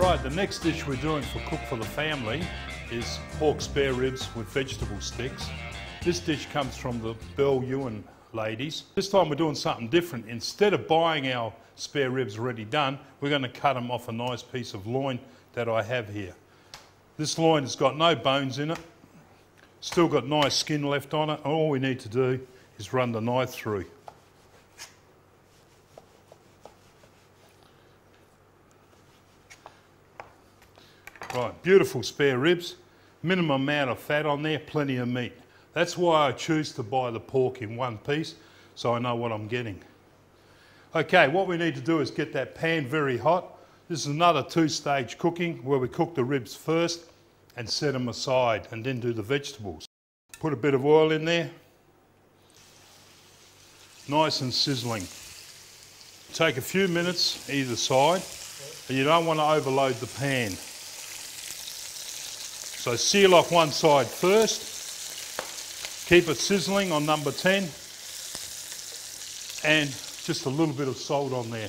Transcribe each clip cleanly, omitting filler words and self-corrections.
Alright, the next dish we're doing for Cook for the Family is pork spare ribs with vegetable sticks. This dish comes from the Belle Ewan ladies. This time we're doing something different. Instead of buying our spare ribs already done, we're going to cut them off a nice piece of loin that I have here. This loin has got no bones in it, still got nice skin left on it. All we need to do is run the knife through. Right, beautiful spare ribs, minimum amount of fat on there, plenty of meat. That's why I choose to buy the pork in one piece, so I know what I'm getting. Okay, what we need to do is get that pan very hot. This is another two-stage cooking where we cook the ribs first and set them aside and then do the vegetables. Put a bit of oil in there, nice and sizzling. Take a few minutes either side, and you don't want to overload the pan. So seal off one side first, keep it sizzling on number 10, and just a little bit of salt on there.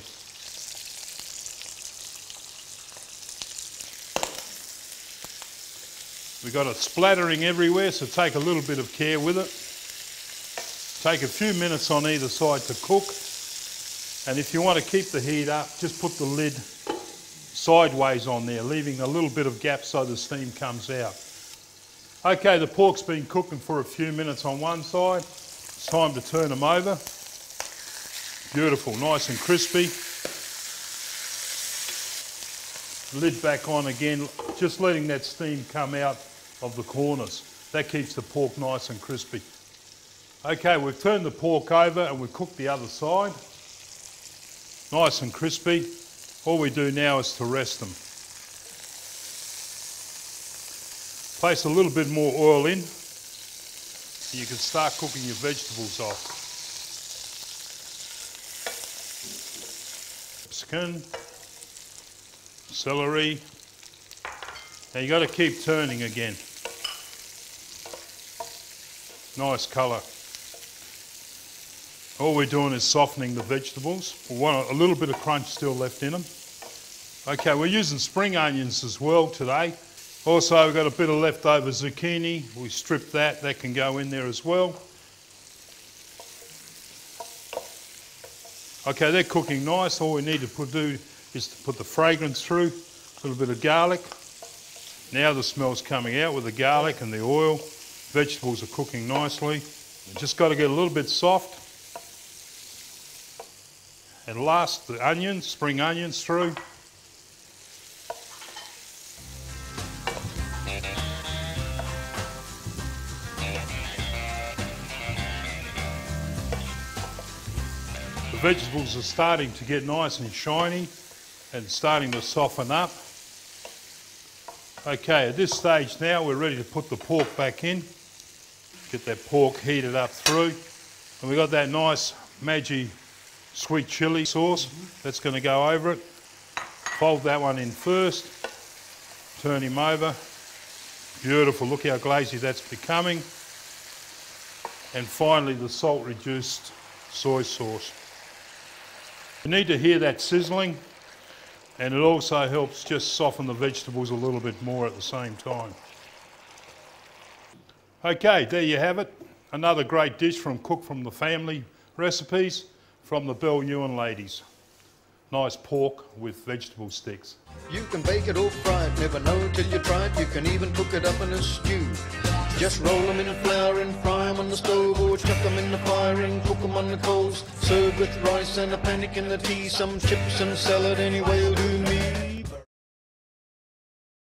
We've got it splattering everywhere, so take a little bit of care with it. Take a few minutes on either side to cook, and if you want to keep the heat up, just put the lid sideways on there, leaving a little bit of gap so the steam comes out. Okay, the pork's been cooking for a few minutes on one side. It's time to turn them over. Beautiful, nice and crispy. Lid back on again, just letting that steam come out of the corners. That keeps the pork nice and crispy. Okay, we've turned the pork over and we've cooked the other side. Nice and crispy. All we do now is to rest them. Place a little bit more oil in, and you can start cooking your vegetables off. Skin, celery. Now you got to keep turning again. Nice colour. All we're doing is softening the vegetables. We want a little bit of crunch still left in them. Okay, we're using spring onions as well today. Also, we've got a bit of leftover zucchini. We stripped that. That can go in there as well. Okay, they're cooking nice. All we need to do is to put the fragrance through. A little bit of garlic. Now the smell's coming out with the garlic and the oil. Vegetables are cooking nicely. You just got to get a little bit soft. And last, the onions, spring onions through. The vegetables are starting to get nice and shiny and starting to soften up. Okay, at this stage now we're ready to put the pork back in. Get that pork heated up through. And we've got that nice Maggi sweet chilli sauce that's going to go over it. Fold that one in first. Turn him over. Beautiful, look how glazy that's becoming. And finally the salt reduced soy sauce. You need to hear that sizzling, and it also helps just soften the vegetables a little bit more at the same time. Okay, there you have it. Another great dish from Cook from the Family recipes from the Belle Ewan ladies. Nice pork with vegetable sticks. You can bake it or fry it, never know till you try it. You can even cook it up in a stew. Just roll them in flour and fry them on the stove, or chuck them in the fire and cook them on the coals. Serve with rice and a panic in the tea, some chips and salad, any way will do me.